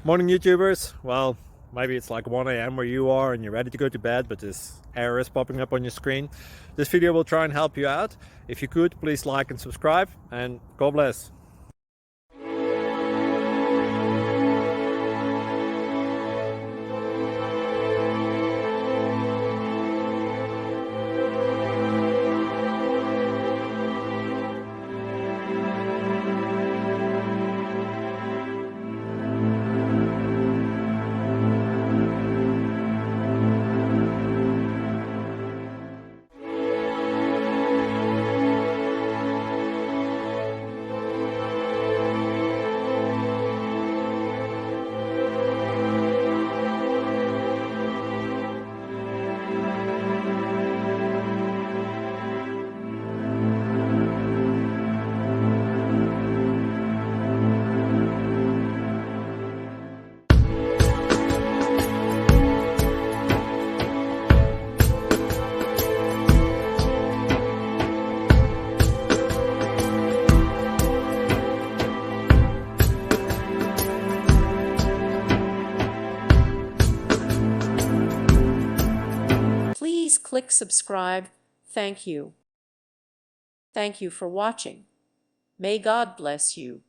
Morning, YouTubers. Well, maybe it's like 1 a.m. where you are and you're ready to go to bed, but this error is popping up on your screen. This video will try and help you out. If you could, please like and subscribe, and God bless. Please click subscribe. Thank you. Thank you for watching. May God bless you.